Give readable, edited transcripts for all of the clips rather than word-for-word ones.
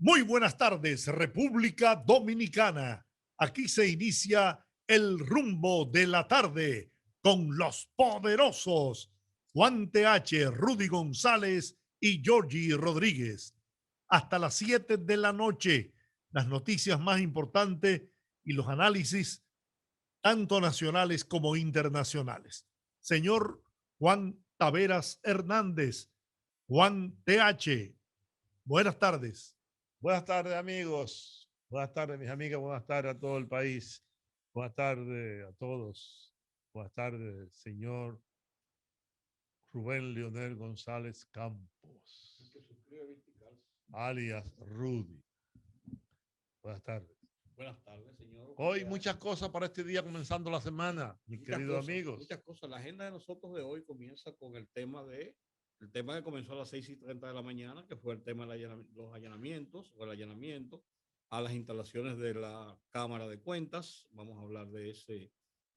Muy buenas tardes, República Dominicana. Aquí se inicia el rumbo de la tarde con los poderosos Juan TH, Rudy González y Georgie Rodríguez. Hasta las 7 de la noche, las noticias más importantes y los análisis tanto nacionales como internacionales. Señor Juan Taveras Hernández, Juan TH, buenas tardes. Buenas tardes, amigos. Buenas tardes, mis amigas. Buenas tardes a todo el país. Buenas tardes a todos. Buenas tardes, señor Rubén Leonel González Campos, alias Rudy. Buenas tardes. Buenas tardes, señor. Hoy muchas cosas para este día, comenzando la semana, mis queridos amigos. Muchas cosas. La agenda de nosotros de hoy comienza con el tema que comenzó a las 6:30 de la mañana, que fue el tema de los allanamientos o el allanamiento a las instalaciones de la Cámara de Cuentas. Vamos a hablar de ese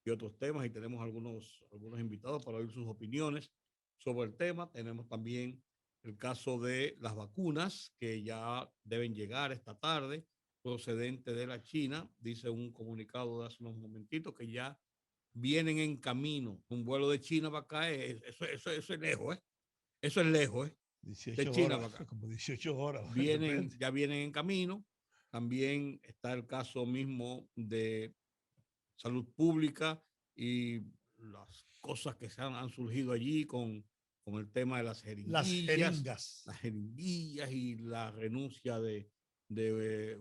y otros temas y tenemos algunos invitados para oír sus opiniones sobre el tema. Tenemos también el caso de las vacunas que ya deben llegar esta tarde, procedente de la China. Dice un comunicado de hace unos momentitos que ya vienen en camino. Un vuelo de China va a caer. Eso es lejos, ¿eh? Eso es lejos, ¿eh? 18 de China horas, para acá. como 18 horas. Ya vienen en camino. También está el caso mismo de salud pública y las cosas que han surgido allí con el tema de las jeringuillas y la renuncia de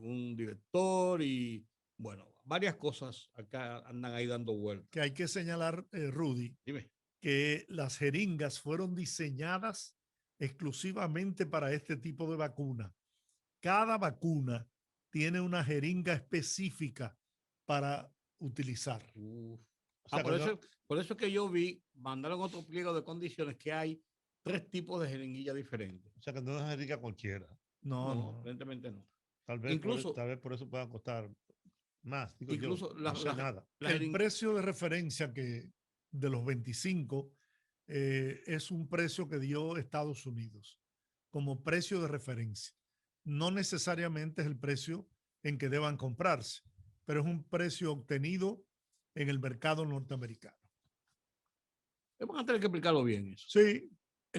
un director y bueno, varias cosas acá andan ahí dando vueltas. Que hay que señalar, Rudy, Dime. que las jeringas fueron diseñadas exclusivamente para este tipo de vacuna. Cada vacuna tiene una jeringa específica para utilizar. O sea, por eso que yo mandaron otro pliego de condiciones que hay 3 tipos de jeringuillas diferentes. O sea, que no es una jeringa cualquiera. No. Evidentemente no. Tal vez por eso puedan costar más. Incluso no sé nada. El precio de referencia de los 25 es un precio que dio Estados Unidos como precio de referencia. No necesariamente es el precio en que deban comprarse, pero es un precio obtenido en el mercado norteamericano. Vamos a tener que explicarlo bien eso. Sí.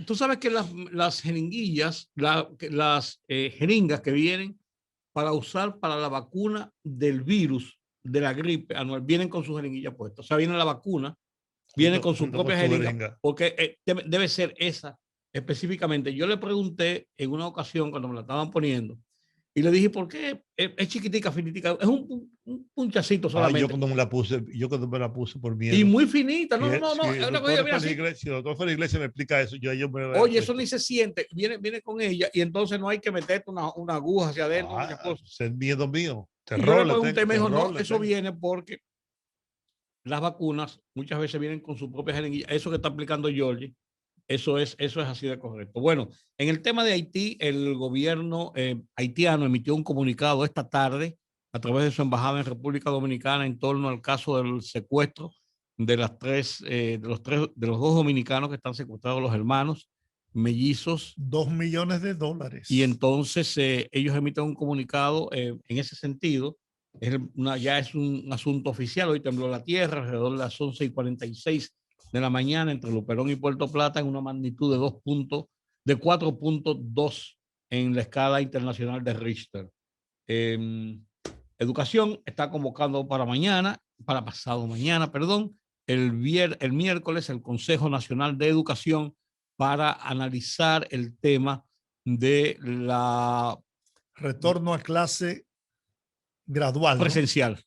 Tú sabes que las jeringuillas, las jeringas que vienen para usar para la vacuna del virus, de la gripe anual, vienen con su jeringuilla puesta. O sea, viene la vacuna, viene con su propia jeringa, porque debe ser esa específicamente. Yo le pregunté en una ocasión cuando me la estaban poniendo y le dije, ¿por qué? Es chiquitica, finitica, es un punchacito solamente. Yo cuando me la puse por miedo. Y muy finita, no. Si el doctor fue a la iglesia me explica eso, oye, eso ni se siente, viene con ella y entonces no hay que meterte una aguja hacia adentro. Es el miedo mío. Y yo le pregunté y me dijo, no, eso viene porque las vacunas muchas veces vienen con su propia jeringuilla. Eso que está aplicando Georgie, eso es así de correcto. Bueno, en el tema de Haití, el gobierno haitiano emitió un comunicado esta tarde a través de su embajada en República Dominicana en torno al caso del secuestro de los dos dominicanos que están secuestrados, los hermanos mellizos. $2 millones. Y entonces ellos emiten un comunicado en ese sentido. Ya es un asunto oficial. Hoy tembló la tierra alrededor de las 11:46 de la mañana entre Luperón y Puerto Plata en una magnitud de 4.2 en la escala internacional de Richter. Educación está convocando para pasado mañana, el miércoles, el Consejo Nacional de Educación para analizar el tema de la retorno a clase gradual. Presencial. Sí,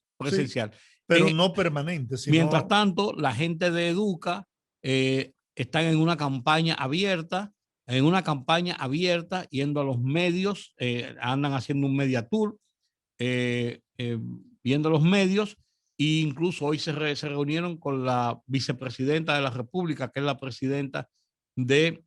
pero no permanente. Sino... Mientras tanto, la gente de Educa están en una campaña abierta, yendo a los medios, andan haciendo un media tour, viendo los medios, e incluso hoy se reunieron con la vicepresidenta de la República, que es la presidenta del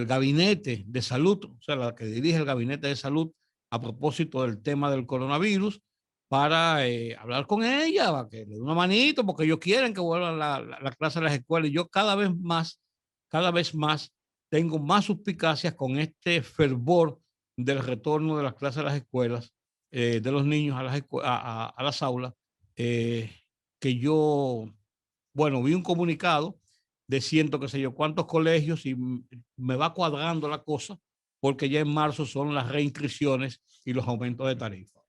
gabinete de salud, o sea, la que dirige el gabinete de salud a propósito del tema del coronavirus, para hablar con ella, para que le dé una manito, porque ellos quieren que vuelvan la clase a las escuelas. Y yo cada vez más tengo más suspicacias con este fervor del retorno de las clases a las escuelas, de los niños a las aulas, que yo, bueno, vi un comunicado de ciento qué sé yo cuántos colegios y me va cuadrando la cosa porque ya en marzo son las reinscripciones y los aumentos de tarifa.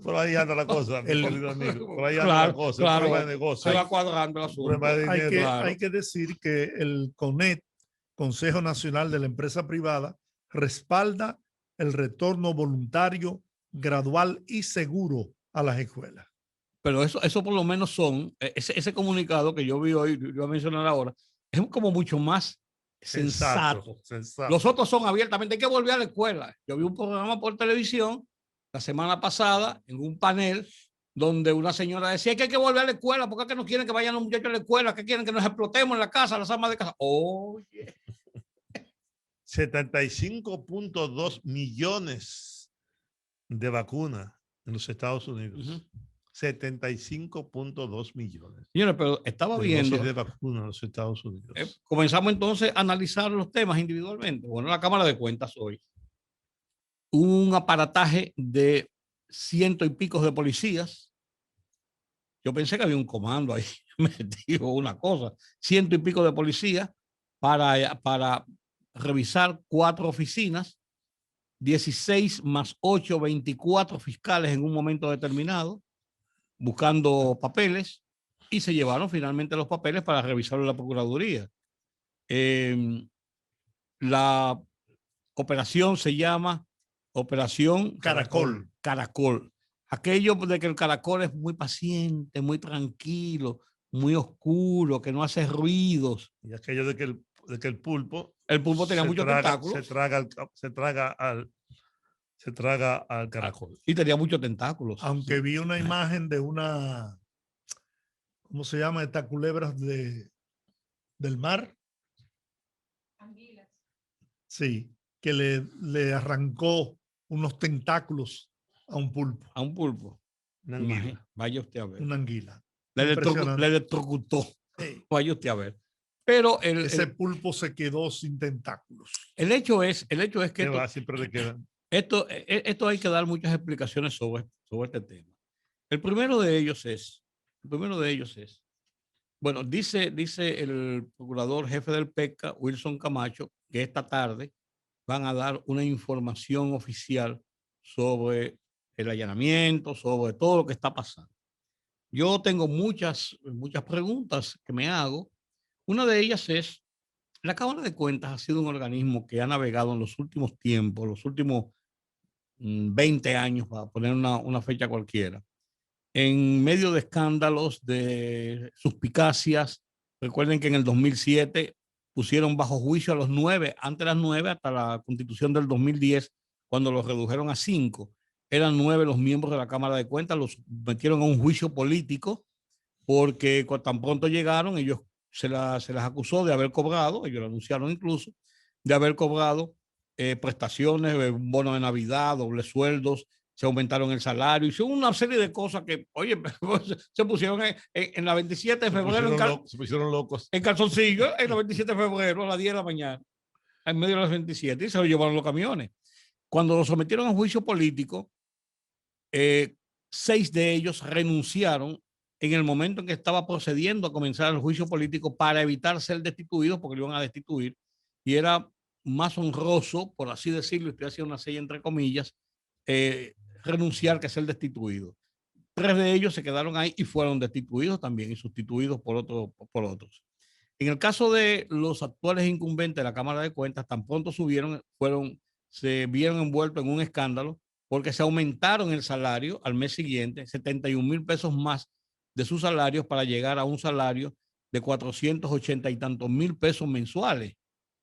Por ahí anda la cosa, mi querido amigo. Por ahí anda la Claro, cosa. claro, Un problema de negocio. se va cuadrando el Un asunto. problema de dinero. Claro. Hay que decir que el CONET, Consejo Nacional de la Empresa Privada, respalda el retorno voluntario, gradual y seguro a las escuelas. Pero eso por lo menos son, ese comunicado que yo vi hoy, yo voy a mencionar ahora, es como mucho más sensato. Los otros son abiertamente, hay que volver a la escuela. Yo vi un programa por televisión la semana pasada en un panel donde una señora decía que hay que volver a la escuela, porque es que no quieren que vayan los muchachos a la escuela, que quieren que nos explotemos en la casa, las amas de casa. Oye. 75.2 millones de vacunas en los Estados Unidos. 75.2 millones. Señores, pero estaba viendo. De vacunas en los Estados Unidos. Comenzamos entonces a analizar los temas individualmente. Bueno, la Cámara de Cuentas hoy. Un aparataje de ciento y pico de policías. Yo pensé que había un comando ahí metido, una cosa. Ciento y pico de policías para revisar 4 oficinas, 16 más 8, 24 fiscales en un momento determinado, buscando papeles, y se llevaron finalmente los papeles para revisarlo en la Procuraduría. La operación se llama Operación Caracol. Caracol. Aquello de que el caracol es muy paciente, muy tranquilo, muy oscuro, que no hace ruidos. Y aquello de que el pulpo. El pulpo tenía muchos tentáculos. Se traga al caracol. Y tenía muchos tentáculos. Aunque vi una imagen de una, ¿cómo se llama? Estas culebras del mar. Anguilas. Sí, que le arrancó unos tentáculos a un pulpo. A un pulpo. Una anguila. Vaya usted a ver. Una anguila. Le electrocutó. Sí. Vaya usted a ver. Pero ese pulpo se quedó sin tentáculos. El hecho es que siempre le quedan. Esto hay que dar muchas explicaciones sobre este tema. El primero de ellos es, bueno, dice el procurador jefe del PECA, Wilson Camacho, que esta tarde van a dar una información oficial sobre el allanamiento, sobre todo lo que está pasando. Yo tengo muchas preguntas que me hago. Una de ellas es, la Cámara de Cuentas ha sido un organismo que ha navegado en los últimos tiempos, los últimos 20 años, para poner una fecha cualquiera, en medio de escándalos, de suspicacias. Recuerden que en el 2007 pusieron bajo juicio a los 9, antes eran 9 hasta la Constitución del 2010, cuando los redujeron a 5. Eran 9 los miembros de la Cámara de Cuentas, los metieron a un juicio político porque tan pronto llegaron, ellos se las acusó de haber cobrado, ellos lo anunciaron incluso, de haber cobrado prestaciones, un bono de Navidad, dobles sueldos, se aumentaron el salario, hicieron una serie de cosas que, oye, se pusieron en la 27 de febrero. Se pusieron locos. En calzoncillo, en la 27 de febrero a las 10 de la mañana, en medio de las 27, y se lo llevaron los camiones. Cuando lo sometieron a juicio político, 6 de ellos renunciaron en el momento en que estaba procediendo a comenzar el juicio político para evitar ser destituidos, porque lo iban a destituir, y era más honroso, por así decirlo, estoy haciendo una serie entre comillas, renunciar que ser destituido. 3 de ellos se quedaron ahí y fueron destituidos también y sustituidos por otros. En el caso de los actuales incumbentes de la Cámara de Cuentas, tan pronto se vieron envueltos en un escándalo porque se aumentaron el salario al mes siguiente, 71,000 pesos más de sus salarios para llegar a un salario de 480 y tantos mil pesos mensuales,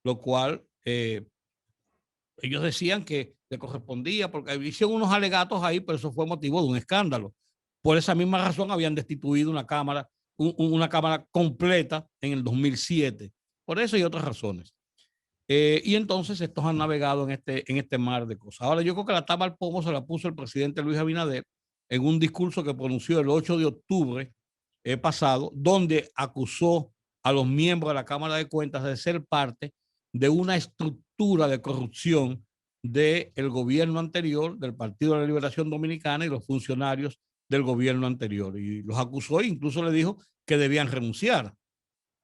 lo cual ellos decían que le correspondía porque hicieron unos alegatos ahí, pero eso fue motivo de un escándalo. Por esa misma razón habían destituido una cámara completa en el 2007. Por eso y otras razones. Y entonces estos han navegado en este mar de cosas. Ahora yo creo que la tapa al pomo se la puso el presidente Luis Abinader en un discurso que pronunció el 8 de octubre pasado, donde acusó a los miembros de la Cámara de Cuentas de ser parte de una estructura de corrupción del gobierno anterior, del Partido de la Liberación Dominicana y los funcionarios del gobierno anterior. Y los acusó e incluso le dijo que debían renunciar.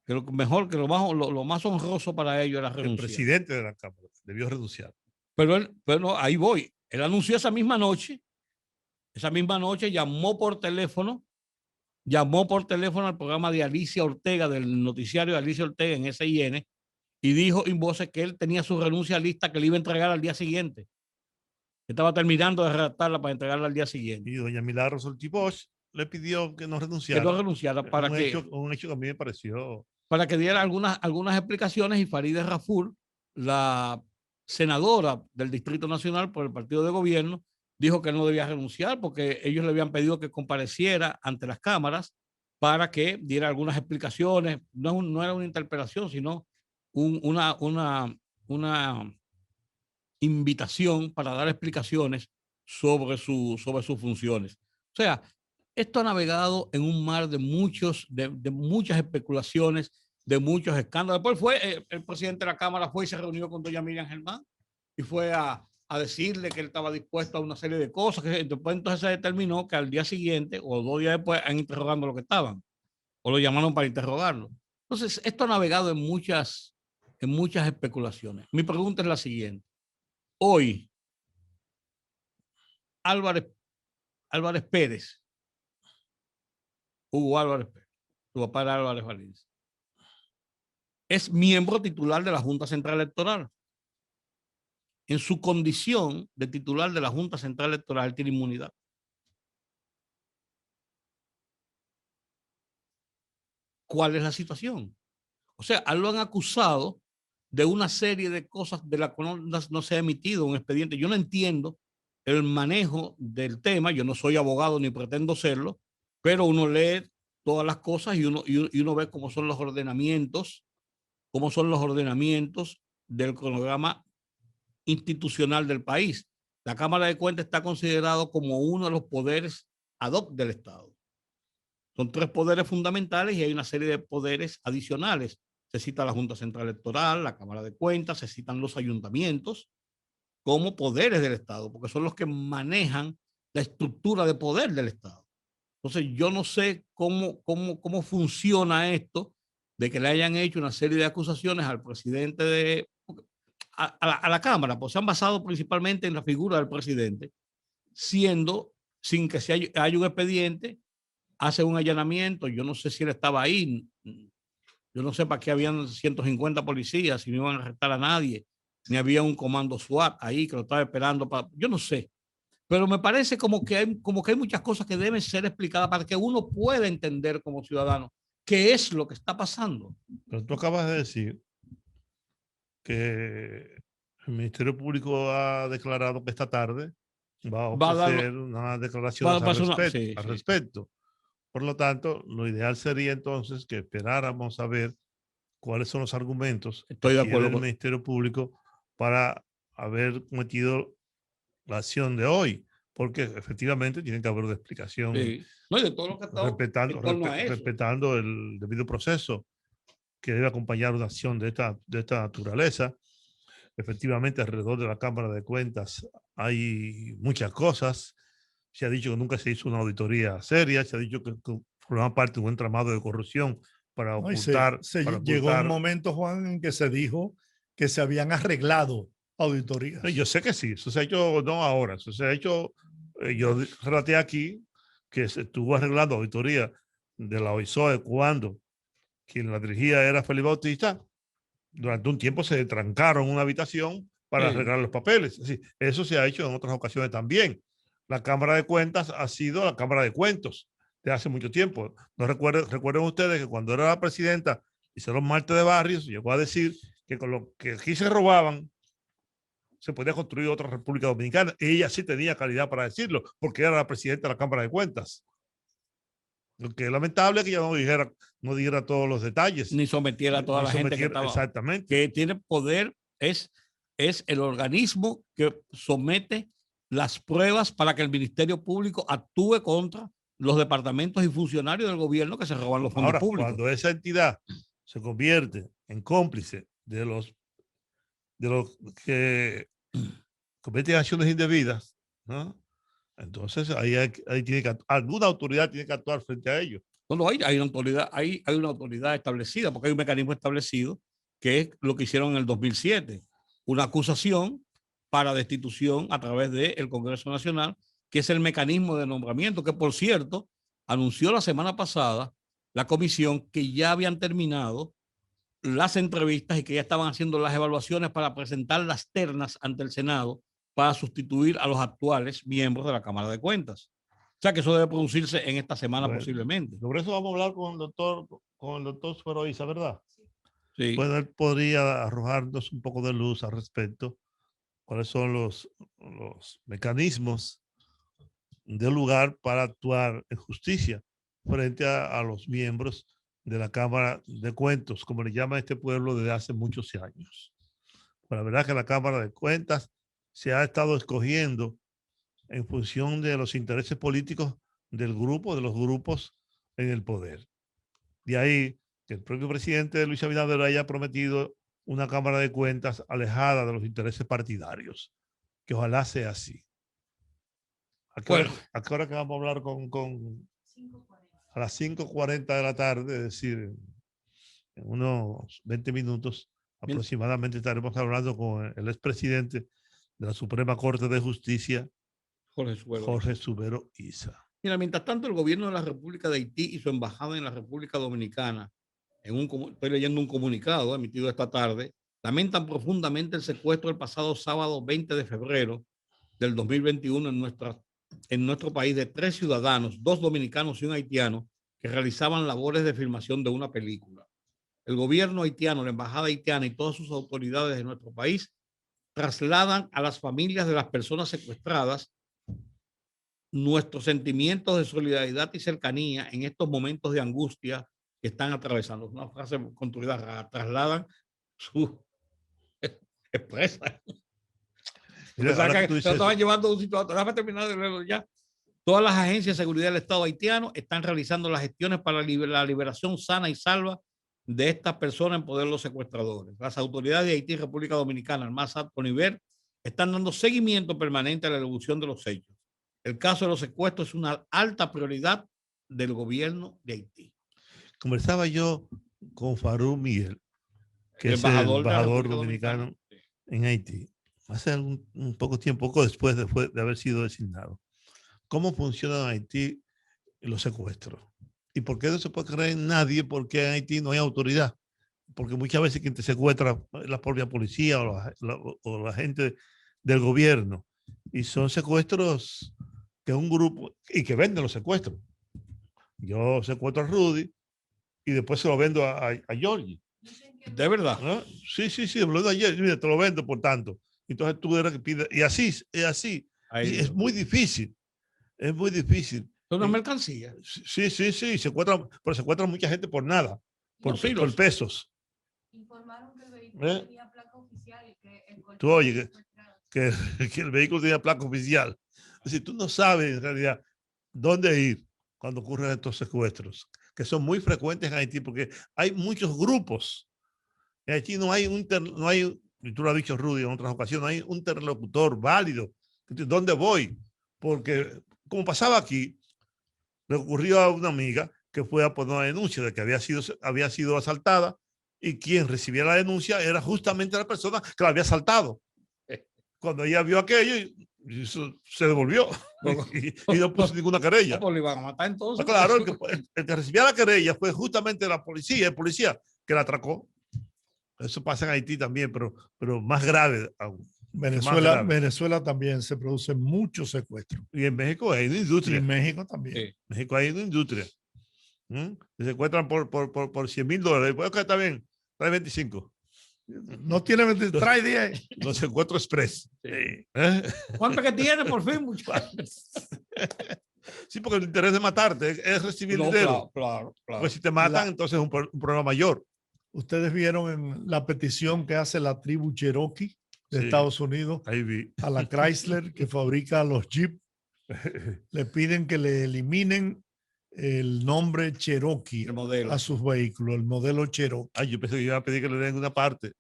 Que lo mejor, que lo más honroso para ellos era renunciar. El presidente de la Cámara debió renunciar. Pero ahí voy. Él anunció esa misma noche llamó por teléfono al programa de Alicia Ortega, del noticiario de Alicia Ortega en SIN, y dijo en voces que él tenía su renuncia lista, que le iba a entregar al día siguiente. Estaba terminando de redactarla para entregarla al día siguiente. Y doña Milagros Ortiz Bosch le pidió que no renunciara. Que no renunciara para un hecho que a mí me pareció. Para que diera algunas explicaciones, y Farideh Raful, la senadora del Distrito Nacional por el partido de gobierno, dijo que no debía renunciar porque ellos le habían pedido que compareciera ante las cámaras para que diera algunas explicaciones. No era una interpelación, sino una invitación para dar explicaciones sobre sus funciones. O sea, esto ha navegado en un mar de muchas especulaciones, de muchos escándalos. Después el presidente de la Cámara fue y se reunió con doña Miriam Germán y fue a decirle que él estaba dispuesto a una serie de cosas. Que después entonces se determinó que al día siguiente o 2 días después han interrogando lo que estaban o lo llamaron para interrogarlo. Entonces, esto ha navegado en muchas especulaciones. Mi pregunta es la siguiente. Hoy, Álvarez Pérez, Hugo Álvarez Pérez, su papá era Álvarez Valencia, es miembro titular de la Junta Central Electoral. En su condición de titular de la Junta Central Electoral, tiene inmunidad. ¿Cuál es la situación? O sea, lo han acusado de una serie de cosas de las que no se ha emitido un expediente. Yo no entiendo el manejo del tema. Yo no soy abogado ni pretendo serlo, pero uno lee todas las cosas y uno ve cómo son los ordenamientos del cronograma institucional del país. La Cámara de Cuentas está considerado como uno de los poderes ad hoc del Estado. Son 3 poderes fundamentales y hay una serie de poderes adicionales. Se cita la Junta Central Electoral, la Cámara de Cuentas, se citan los ayuntamientos como poderes del Estado, porque son los que manejan la estructura de poder del Estado. Entonces, yo no sé cómo funciona esto de que le hayan hecho una serie de acusaciones al presidente a la Cámara, pues se han basado principalmente en la figura del presidente, sin que haya un expediente, hace un allanamiento. Yo no sé si él estaba ahí. Yo no sé para qué habían 150 policías, si no iban a arrestar a nadie, ni había un comando SWAT ahí que lo estaba esperando. Yo no sé. Pero me parece como que hay muchas cosas que deben ser explicadas para que uno pueda entender como ciudadano qué es lo que está pasando. Pero tú acabas de decir que el Ministerio Público ha declarado que esta tarde va a ofrecer unas declaraciones al respecto. Por lo tanto, lo ideal sería entonces que esperáramos a ver cuáles son los argumentos que tiene el Ministerio Público para haber cometido la acción de hoy, porque efectivamente tiene que haber una explicación de todo lo que está respetando el debido proceso que debe acompañar una acción de esta naturaleza. Efectivamente, alrededor de la Cámara de Cuentas hay muchas cosas. Se ha dicho que nunca se hizo una auditoría seria, se ha dicho que formaba parte de un entramado de corrupción para ocultar. Llegó un momento, Juan, en que se dijo que se habían arreglado auditorías. Yo sé que sí, eso se ha hecho no ahora, eso se ha hecho, yo relaté aquí que se estuvo arreglando auditoría de la OISOE cuando quien la dirigía era Felipe Bautista. Durante un tiempo se trancaron en una habitación para arreglar los papeles. Es decir, eso se ha hecho en otras ocasiones también. La Cámara de Cuentas ha sido la Cámara de Cuentos de hace mucho tiempo. No recuerden ustedes que cuando era la presidenta, hicieron Marta de Barrios, llegó a decir que con lo que aquí se robaban, se podía construir otra República Dominicana. Ella sí tenía calidad para decirlo, porque era la presidenta de la Cámara de Cuentas. Lo que es lamentable es que ella no dijera todos los detalles. Ni sometiera a toda la gente que estaba. Exactamente. Que tiene poder, es el organismo que somete las pruebas para que el Ministerio Público actúe contra los departamentos y funcionarios del gobierno que se roban los fondos públicos. Cuando esa entidad se convierte en cómplice de los que cometen acciones indebidas, ¿no? Entonces ahí tiene que, alguna autoridad tiene que actuar frente a ellos. No, hay una autoridad, hay una autoridad establecida, porque hay un mecanismo establecido que es lo que hicieron en el 2007, una acusación para destitución a través del Congreso Nacional, que es el mecanismo de nombramiento, que por cierto, anunció la semana pasada la comisión que ya habían terminado las entrevistas y que ya estaban haciendo las evaluaciones para presentar las ternas ante el Senado para sustituir a los actuales miembros de la Cámara de Cuentas. O sea que eso debe producirse en esta semana Bueno, posiblemente. sobre eso vamos a hablar con el doctor Sueroiza, ¿verdad? Sí. Pues él podría arrojarnos un poco de luz al respecto. ¿Cuáles son los mecanismos del lugar para actuar en justicia frente a los miembros de la Cámara de Cuentas, como le llama a este pueblo desde hace muchos años? Pues la verdad que la Cámara de Cuentas se ha estado escogiendo en función de los intereses políticos del grupo, de los grupos en el poder. De ahí que el propio presidente Luis Abinader haya prometido una Cámara de Cuentas alejada de los intereses partidarios, que ojalá sea así. ¿A qué hora que vamos a hablar a las 5:40 de la tarde? Es decir, en unos 20 minutos aproximadamente estaremos hablando con el expresidente de la Suprema Corte de Justicia, Jorge Subero Isa. Mira, mientras tanto, el gobierno de la República de Haití y su embajada en la República Dominicana, estoy leyendo un comunicado emitido esta tarde, lamentan profundamente el secuestro el pasado sábado 20 de febrero del 2021 en nuestro país de 3 ciudadanos, 2 dominicanos y un haitiano, que realizaban labores de filmación de una película. El gobierno haitiano, la embajada haitiana y todas sus autoridades de nuestro país trasladan a las familias de las personas secuestradas nuestros sentimientos de solidaridad y cercanía en estos momentos de angustia que están atravesando. Una frase construida rara, trasladan su expresa. Estaban llevando a un sitio a otro. Déjame terminar de leerlo ya. Todas las agencias de seguridad del Estado haitiano están realizando las gestiones para la liberación sana y salva de estas personas en poder de los secuestradores. Las autoridades de Haití y República Dominicana, al más alto nivel, están dando seguimiento permanente a la evolución de los hechos. El caso de los secuestros es una alta prioridad del gobierno de Haití. Conversaba yo con Farú Miguel, que es el embajador dominicano en Haití, hace un poco tiempo, poco después de haber sido designado. ¿Cómo funcionan en Haití los secuestros? ¿Y por qué no se puede creer en nadie? Porque en Haití no hay autoridad. Porque muchas veces quien te secuestra es la propia policía o la gente del gobierno. Y son secuestros que un grupo, y que venden los secuestros. Yo secuestro a Rudy y después se lo vendo a Georgie. ¿De verdad? ¿No? Sí, me lo vendo a Georgie, mira, te lo vendo por tanto. Entonces tú eres que pides, y así, es así. Y es muy difícil. Es muy difícil. Es una mercancía. Sí, pero se encuentra mucha gente por nada, por pesos. Informaron que el vehículo tenía placa oficial y que el Tú oye, que el vehículo tenía placa oficial. Es decir, tú no sabes en realidad dónde ir cuando ocurren estos secuestros, que son muy frecuentes en Haití, porque hay muchos grupos. En Haití no hay y tú lo has dicho, Rudy, en otras ocasiones, no hay un interlocutor válido. ¿Dónde voy? Porque, como pasaba aquí, le ocurrió a una amiga que fue a poner una denuncia de que había sido asaltada, y quien recibía la denuncia era justamente la persona que la había asaltado. Cuando ella vio aquello, se devolvió y no puso ninguna querella. Pues lo iban a matar entonces. Claro, el que recibía la querella fue justamente el policía que la atracó. Eso pasa en Haití también, pero más grave aún. Venezuela también se producen muchos secuestros. Y en México hay una industria. Y en México también. Sí. México hay una industria. Se secuestran por $100,000. Pues está bien, trae 25. No tiene 20, trae 10. Los secuestros express. Sí. ¿Cuánto que tiene por fin, muchachos? Sí, porque el interés de matarte es recibir dinero. Claro. Pues si te matan, entonces es un problema mayor. Ustedes vieron en la petición que hace la tribu Cherokee de Estados Unidos a la Chrysler que fabrica los Jeep. Le piden que le eliminen el nombre Cherokee a sus vehículos, el modelo Cherokee. Yo pensé que iba a pedir que le den una parte.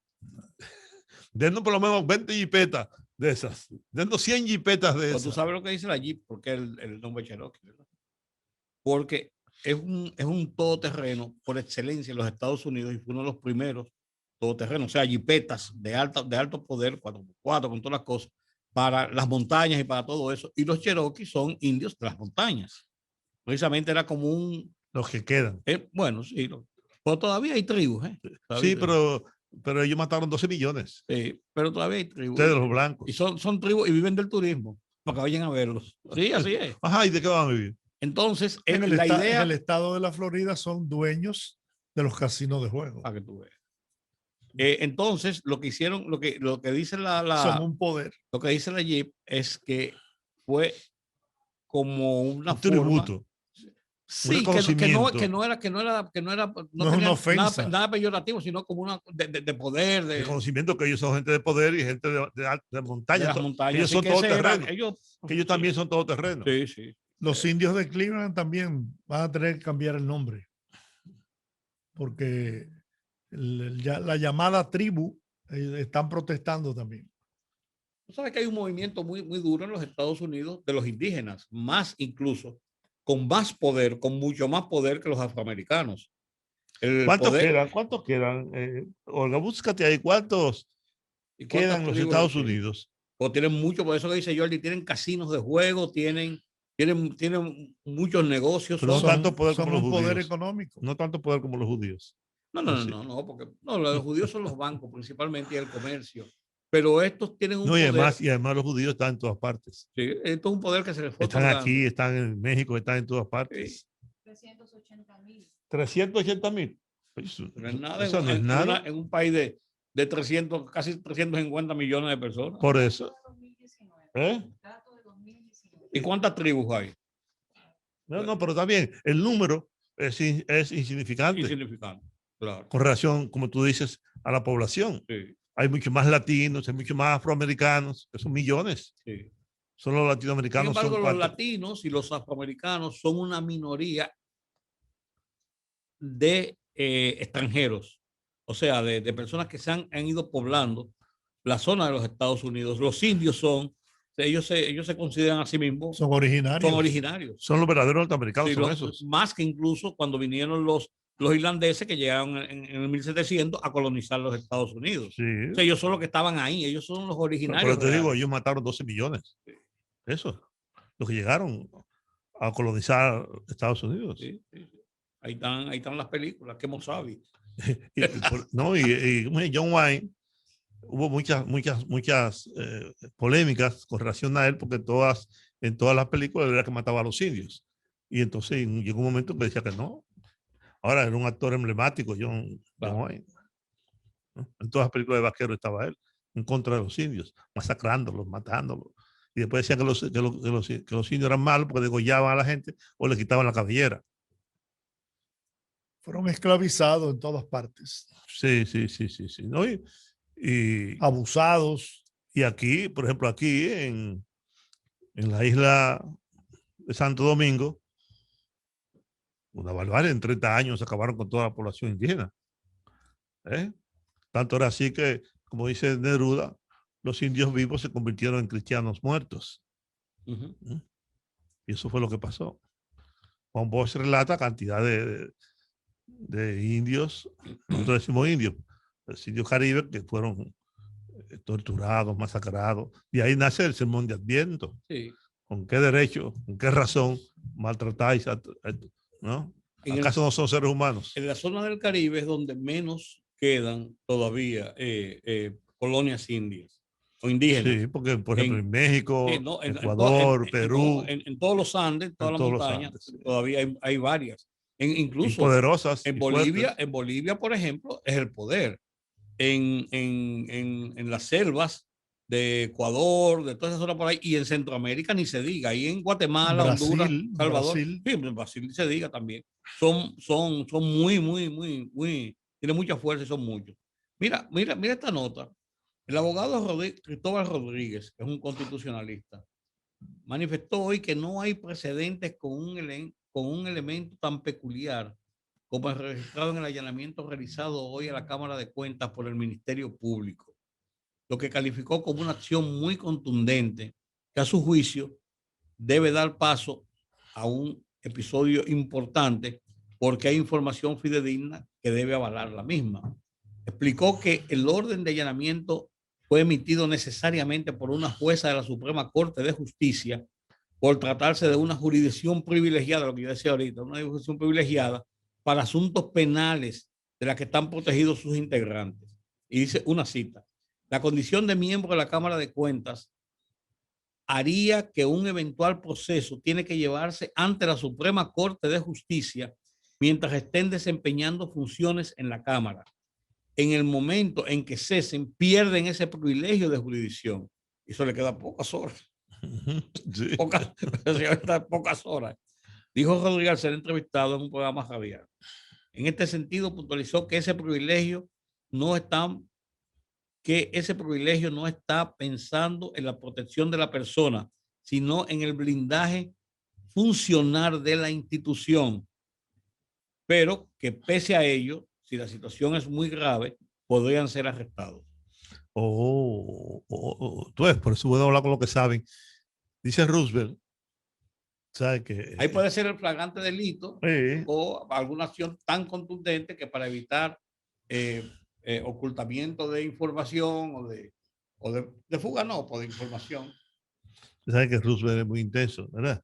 Denos por lo menos 20 jipetas de esas. Dando 100 jipetas de Pero esas. tú sabes lo que dice la Jeep, porque el nombre Cherokee, ¿verdad? Porque es un todoterreno por excelencia en los Estados Unidos y fue uno de los primeros todoterrenos, o sea, jipetas de alto poder, 4x4, con todas las cosas, para las montañas y para todo eso. Y los Cherokee son indios de las montañas. Precisamente era como un... Los que quedan. Bueno, sí, pero todavía hay tribus, ¿eh? Sí, pero ellos mataron 12 millones. Sí, pero todavía hay tribus. Ustedes, los blancos. Y son tribus y viven del turismo, para que vayan a verlos. Sí, así es. Ajá, ¿y de qué van a vivir? Entonces, En la idea... en el estado de la Florida son dueños de los casinos de juego. Para que tú veas. Entonces, lo que hicieron, lo que dice Son un poder. lo que dice la Jeep es que fue como una Un tributo. Sí, que no era No es una ofensa. nada peyorativo, sino como una de poder, de conocimiento que ellos son gente de poder y gente de montaña. de las montañas. Ellos son todoterrenos. Que ellos también son todoterrenos. Sí, sí. Los indios de Cleveland también van a tener que cambiar el nombre. Porque la llamada tribu están protestando también. Tú sabes que hay un movimiento muy, muy duro en los Estados Unidos de los indígenas, más incluso, con más poder, con mucho más poder que los afroamericanos. ¿Cuántos quedan? ¿Cuántos quedan? Olga, búscate ahí. ¿Cuántos quedan en los Estados Unidos? O tienen mucho, por eso que dice Jordi, tienen casinos de juego, tienen muchos negocios. Pero no tanto poder como los judíos. Poder económico. No tanto poder como los judíos. No, porque los judíos son los bancos principalmente y el comercio. Pero estos tienen un poder. Y además los judíos están en todas partes. Sí, esto es un poder que se les fue Están aquí, están en México, están en todas partes. Sí. 380,000. 380,000. Eso no es nada, eso no es nada. En un país de 300, casi 350 millones de personas. Por eso. ¿Y cuántas tribus hay? No, pero también el número es insignificante. Insignificante, claro. Con relación, como tú dices, a la población. Sí. Hay mucho más latinos, hay mucho más afroamericanos, que son millones. Sí. Solo los latinoamericanos. Sin embargo, los latinos y los afroamericanos son una minoría de extranjeros, o sea, de personas que han ido poblando la zona de los Estados Unidos. Los indios ellos se consideran a sí mismos. Son originarios. Son los verdaderos norteamericanos, son esos. Más que incluso cuando vinieron los irlandeses que llegaron en el 1700 a colonizar los Estados Unidos. Sí. O sea, ellos son los que estaban ahí, ellos son los originarios. Pero te digo, ellos mataron 12 millones. Sí. Eso, los que llegaron a colonizar Estados Unidos. Sí, sí, sí. Ahí están las películas, que Mozart. y John Wayne, hubo muchas polémicas con relación a él, porque en todas las películas era que mataba a los indios. Y entonces llegó un momento que decía que no. Ahora era un actor emblemático, John Wayne. En todas las películas de vaquero estaba él, en contra de los indios, masacrándolos, matándolos. Y después decía que los indios eran malos porque degollaban a la gente o le quitaban la cabellera. Fueron esclavizados en todas partes. Sí. ¿No? Y abusados. Y aquí, por ejemplo, aquí en la isla de Santo Domingo, una barbaridad, en 30 años acabaron con toda la población indígena. Tanto era así que, como dice Neruda, los indios vivos se convirtieron en cristianos muertos. Y eso fue lo que pasó. Juan Bosch relata cantidad de indios, nosotros decimos indios, los indios caribes que fueron torturados, masacrados. Y ahí nace el sermón de Adviento. Sí. ¿Con qué derecho, con qué razón maltratáis? ¿No? ¿Acaso no son seres humanos? En la zona del Caribe es donde menos quedan todavía colonias indias o indígenas. Sí, porque por ejemplo en México, Ecuador, Perú. En todos los Andes, todas las montañas, sí. Todavía hay varias. Incluso poderosas. En Bolivia, por ejemplo, es el poder. En las selvas de Ecuador, de toda esa zona por ahí, y en Centroamérica ni se diga, ahí en Guatemala, Honduras, Salvador, sí, en Brasil se diga también. Son muy, tienen mucha fuerza y son muchos. Mira esta nota. El abogado Cristóbal Rodríguez, que es un constitucionalista, manifestó hoy que no hay precedentes con un elemento tan peculiar como el registrado en el allanamiento realizado hoy a la Cámara de Cuentas por el Ministerio Público. lo que calificó como una acción muy contundente que a su juicio debe dar paso a un episodio importante porque hay información fidedigna que debe avalar la misma. Explicó que el orden de allanamiento fue emitido necesariamente por una jueza de la Suprema Corte de Justicia por tratarse de una jurisdicción privilegiada, lo que yo decía ahorita, una jurisdicción privilegiada para asuntos penales de la que están protegidos sus integrantes. Y dice una cita: la condición de miembro de la Cámara de Cuentas haría que un eventual proceso tiene que llevarse ante la Suprema Corte de Justicia mientras estén desempeñando funciones en la Cámara. En el momento en que cesen, pierden ese privilegio de jurisdicción. Y eso le queda pocas horas. Sí. Pocas horas. Dijo Rodríguez al ser entrevistado en un programa radial. En este sentido, puntualizó que ese privilegio no está pensando en la protección de la persona, sino en el blindaje funcional de la institución. Pero que pese a ello, si la situación es muy grave, podrían ser arrestados. Tú ves, por eso puedo hablar con lo que saben. Dice Roosevelt, ¿sabe que ahí puede ser el flagrante delito o alguna acción tan contundente que para evitar ocultamiento de información o de fuga, no, por de información. Sabe que Roosevelt es muy intenso, ¿verdad?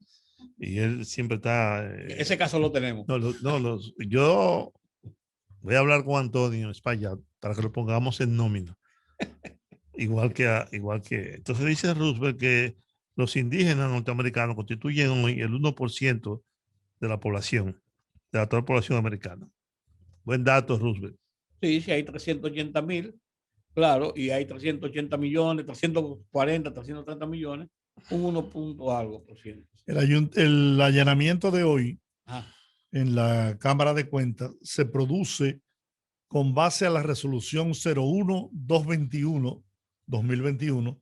Y él siempre está... ese caso lo tenemos. Yo voy a hablar con Antonio Espaillat para que lo pongamos en nómina. igual que... Entonces dice Roosevelt que los indígenas norteamericanos constituyen hoy el 1% de la población, de la total población americana. Buen dato, Roosevelt. Sí, hay 380,000, claro, y hay 380 millones, 340, 330 millones, un 1 punto algo por ciento. El allanamiento de hoy en la Cámara de Cuentas se produce con base a la resolución 01-221-2021,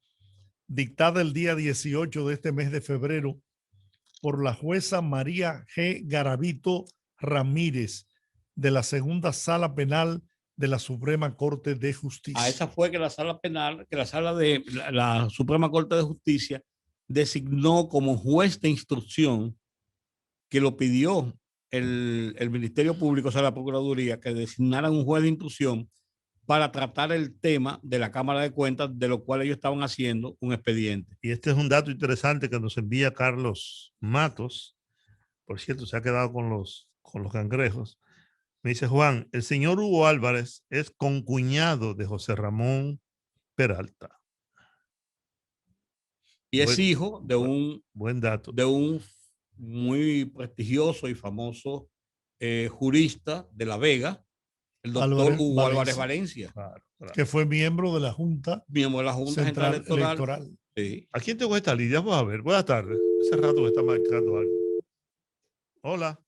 dictada el día 18 de este mes de febrero por la jueza María G. Garavito Ramírez de la Segunda Sala Penal de la Suprema Corte de Justicia. Esa fue que la sala penal, que la sala de la Suprema Corte de Justicia designó como juez de instrucción, que lo pidió el Ministerio Público, o sea, la Procuraduría, que designaran un juez de instrucción para tratar el tema de la Cámara de Cuentas, de lo cual ellos estaban haciendo un expediente. Y este es un dato interesante que nos envía Carlos Matos. Por cierto, se ha quedado con los cangrejos. Me dice: Juan, el señor Hugo Álvarez es concuñado de José Ramón Peralta. Y es hijo de buen dato. De un muy prestigioso y famoso jurista de La Vega, el doctor Hugo Álvarez Valencia. Claro. Que fue miembro de la Junta. Miembro de la Junta Central Electoral. Sí. ¿A quién tengo esta línea? Vamos a ver. Buenas tardes. Hace rato me está marcando algo. Hola.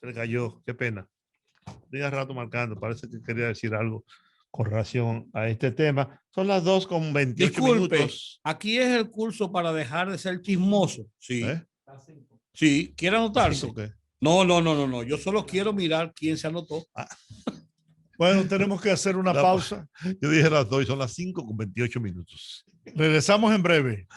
Se le cayó. Qué pena. Tenía rato marcando. Parece que quería decir algo con relación a este tema. Son las 2:28 minutos. Aquí es el curso para dejar de ser chismoso. Sí. Sí. ¿Quiere anotarse? ¿Qué? No. Yo solo quiero mirar quién se anotó. Bueno, tenemos que hacer una pausa. Yo dije las 2 y son las 5:28 minutos. Regresamos en breve.